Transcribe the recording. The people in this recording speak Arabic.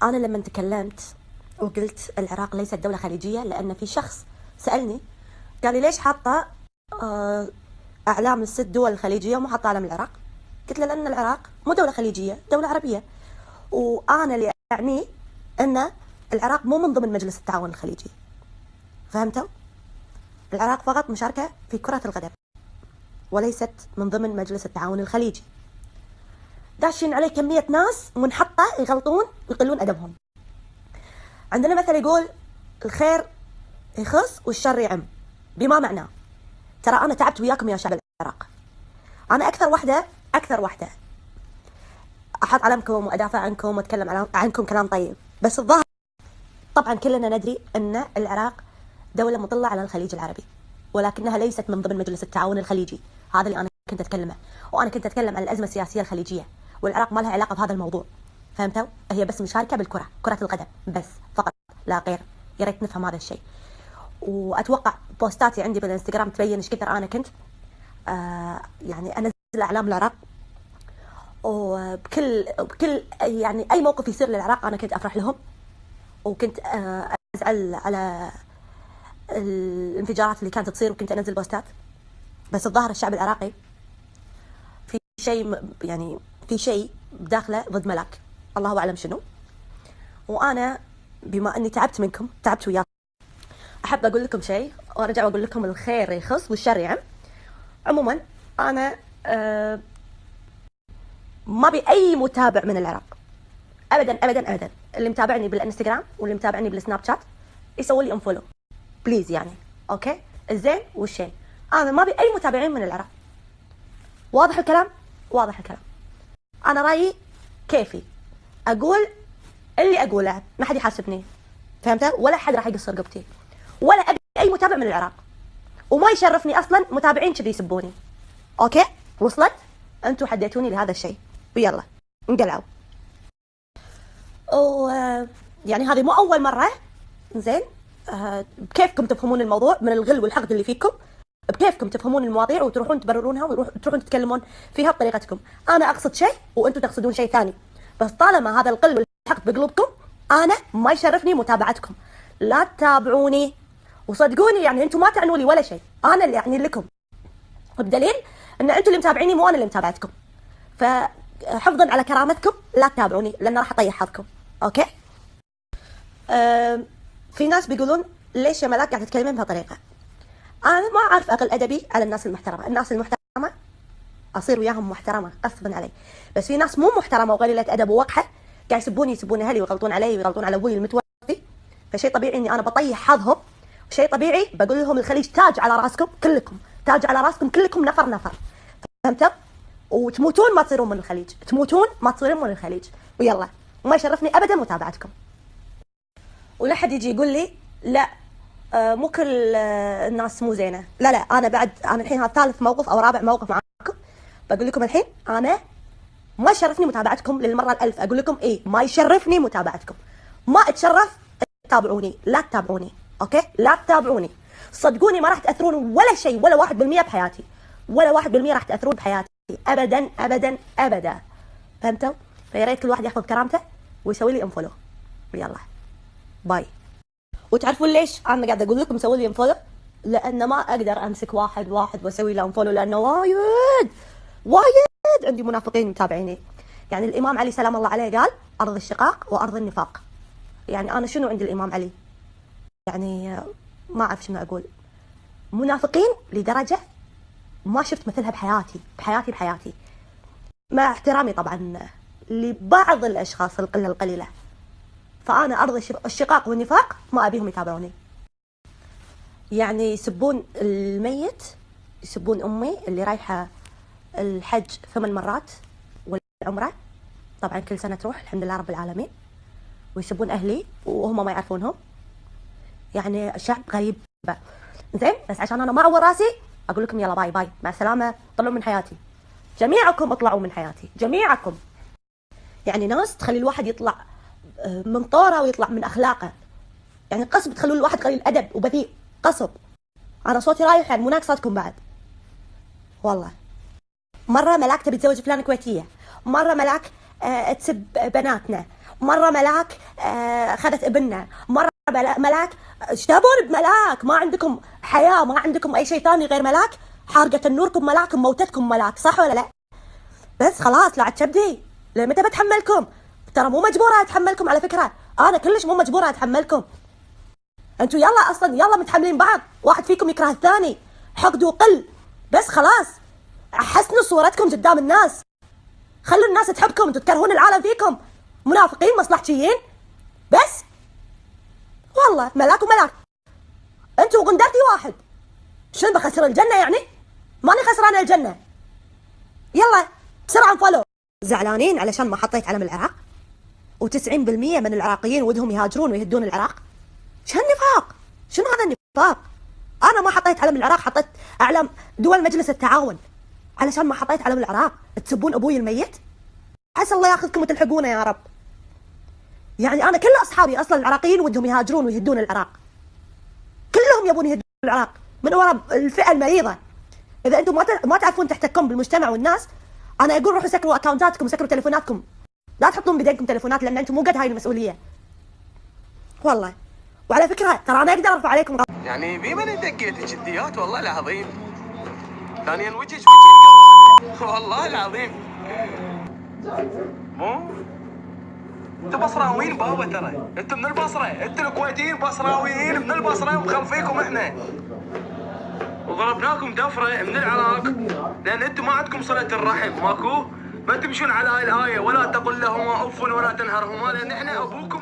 أنا لما تكلمت وقلت العراق ليست دولة خليجية، لأن في شخص سألني قال لي ليش حاطة أعلام الست دول الخليجية ومو حاطة علم العراق؟ قلت له لأن العراق مو دولة خليجية، دولة عربية، وأنا اللي أعني أن العراق مو من ضمن مجلس التعاون الخليجي. فهمتوا؟ العراق فقط مشاركة في كرة القدم وليست من ضمن مجلس التعاون الخليجي. داشين عليه كمية ناس منحطة يغلطون ويقلون أدبهم. عندنا مثل يقول الخير يخص والشر يعم، بما معناه ترى أنا تعبت وياكم يا شعب العراق. أنا أكثر واحدة أحط علمكم وأدافع عنكم وأتكلم عنكم كلام طيب، بس الظاهر طبعا كلنا ندري أن العراق دولة مطلة على الخليج العربي، ولكنها ليست من ضمن مجلس التعاون الخليجي. هذا اللي أنا كنت أتكلمه، وأنا كنت أتكلم عن الأزمة السياسية الخليجية، والعراق ما لها علاقة بهذا الموضوع. فهمتوا؟ هي بس مشاركة بالكرة، كرة القدم بس فقط لا غير. يا ريت نفهم هذا الشيء. وأتوقع بوستاتي عندي بالإنستغرام تبين إيش كثر أنا كنت يعني أنزل أعلام العراق، وبكل يعني أي موقف يصير للعراق أنا كنت أفرح لهم، وكنت أزعل على الانفجارات اللي كانت تصير، وكنت أنزل بوستات. بس الظاهر الشعب العراقي في شيء بداخله ضد ملاك، الله أعلم شنو. وأنا بما أني تعبت منكم، تعبت وياكم، أحب أقول لكم شيء وأرجع وأقول لكم الخير يخص والشر يعم. عموما أنا ما بي أي متابع من العراق أبدا أبدا أبدا. اللي متابعني بالإنستغرام واللي متابعني بالسناب شات يسوي لي انفولو بليز، يعني أوكي الزين والشين. أنا ما بي أي متابعين من العراق. واضح الكلام؟ واضح الكلام. أنا رأيي كيفي، أقول اللي أقوله، ما حد يحاسبني. فهمت؟ ولا حد راح يقصر رقبتي، ولا أبي أي متابع من العراق، وما يشرفني أصلا متابعين كذي يسبوني. أوكي؟ وصلت؟ أنتوا حديتوني لهذا الشيء، ويلا انقلعوا. يعني هذه مو أول مرة، زين؟ بكيفكم تفهمون الموضوع من الغل والحقد اللي فيكم، بكيفكم تفهمون المواضيع وتروحون تبررونها وتروحون تتكلمون فيها بطريقتكم. أنا أقصد شيء وأنتوا تقصدون شيء ثاني، بس طالما هذا الغل والحقد بقلوبكم أنا ما يشرفني متابعتكم. لا تتابعوني، وصدقوني يعني أنتوا ما تعنوا لي ولا شيء، أنا اللي أعني لكم، والدليل أن أنتوا اللي متابعيني مو أنا اللي متابعتكم. فحفظا على كرامتكم لا تتابعوني، لأن راح أطيح حظكم. أوكي؟ في ناس بيقولون ليش يا ملاك قاعدة تتكلمين بهالطريقة؟ أنا ما أعرف أقل أدبي على الناس المحترمة. الناس المحترمة أصير وياهم محترمة غصبا علي، بس في ناس مو محترمة وقليلة أدب ووقحة قاعد يسبون أهلي ويغلطون علي ويغلطون على أبوي المتوفي. فشيء طبيعي إني أنا بطيح حظهم، وشيء طبيعي بقول لهم الخليج تاج على راسكم كلكم، تاج على راسكم كلكم نفر نفر. فهمتوا؟ وتموتون ما تصيرون من الخليج، تموتون ما تصيرون من الخليج. ويلا وما يشرفني أبدا متابعتكم. ولا حد يجي يقول لي لا مو كل الناس مو زينة. لا أنا الحين هذا ثالث موقف أو رابع موقف معاكم. بقول لكم الحين أنا ما يشرفني متابعتكم للمرة الألف. أقول لكم إيه، ما يشرفني متابعتكم، ما أتشرف تتابعوني. لا تتابعوني، أوكي؟ لا تتابعوني. صدقوني ما راح تأثرون ولا شيء، ولا 1% بحياتي، ولا 1% راح تأثرون بحياتي أبدا أبدا أبدا. فهمتوا؟ فيا ريت كل واحد يحفظ كرامته ويسوي لي انفولو. يلا باي. وتعرفون ليش انا قاعده اقول لكم سووا لي انفولو؟ لان ما اقدر امسك واحد واسوي له انفولو، لانه وايد عندي منافقين متابعيني. يعني الامام علي سلام الله عليه قال ارض الشقاق وارض النفاق. يعني انا شنو عند الامام علي؟ يعني ما اعرف شنو اقول. منافقين لدرجه ما شفت مثلها بحياتي. مع احترامي طبعا لبعض الاشخاص القله القليله، فأنا أرض الشقاق والنفاق ما أبيهم يتابعوني. يعني يسبون الميت، يسبون أمي اللي رايحة الحج 8 مرات والعمرة، طبعا كل سنة تروح الحمد لله رب العالمين، ويسبون أهلي وهم ما يعرفونهم. يعني شعب غريب. زين، بس عشان أنا ما أعور راسي أقول لكم يلا باي باي مع السلامة، طلعوا من حياتي جميعكم، اطلعوا من حياتي جميعكم. يعني ناس تخلي الواحد يطلع من طوره ويطلع من اخلاقه، يعني قصب تخلون الواحد قليل ادب وبذيء، قصب. انا صوتي رايح يعني مو ناقصتكم بعد والله. مره ملاك تبي تزوج فلانه كويتيه، مره ملاك تسب بناتنا، مرة ملاك خذت ابننا، مرة ملاك ايش تبون بملاك؟ ما عندكم حياة، ما عندكم أي شيء ثاني غير ملاك؟ حارقة نوركم ملاك، موتتكم ملاك، صح ولا لا؟ بس خلاص لا تشبدي، لمتى بتحملكم؟ ترى مو مجبورة أتحملكم على فكرة، أنا كلش مو مجبورة أتحملكم. أنتوا يلا أصلا يلا متحملين بعض، واحد فيكم يكره الثاني، حقد وقل، بس خلاص حسنوا صورتكم قدام الناس، خلوا الناس تحبكم، انتوا تكرهون العالم فيكم، منافقين مصلحجيين. بس والله ملاك وملاك، انتوا وغندرتي واحد، شنو بخسر الجنة يعني؟ ماني خسرانة الجنة. يلا بسرعة فولو. زعلانين علشان ما حطيت علم العراق؟ و90% من العراقيين ودهم يهاجرون ويهدون العراق؟ شو هالنفاق؟ شنو هذا النفاق؟ انا ما حطيت علم العراق، حطيت اعلام دول مجلس التعاون، علشان ما حطيت علم العراق تسبون ابوي الميت؟ عسى الله ياخذكم وتلحقونا يا رب. يعني انا كل اصحابي اصلا العراقيين ودهم يهاجرون ويهدون العراق، كلهم يبون يهدون العراق من وراء الفئه المريضه. اذا انتم ما تعرفون تحتكم بالمجتمع والناس، انا اقول روحوا سكروا اكونتاتكم، سكروا تليفوناتكم، لا تحطون بيديكم تليفونات، لان انتم مو قد هاي المسؤوليه والله. وعلى فكره ترى انا اقدر ارفع عليكم يعني بما اني دقيت جديات والله العظيم. ثانيا وجهك وجه القوادم والله العظيم. مو انتوا بصراويين بابا، ترى انتوا من البصره، انتوا الكويتيين بصراويين من البصره ومخلفيكم احنا، وضربناكم دفره من العراق لان انتم ما عندكم صله الرحم، ماكو؟ ما تمشون على هاي الايه، ولا تقل لهما اف ولا تنهرهما، لان احنا ابوكم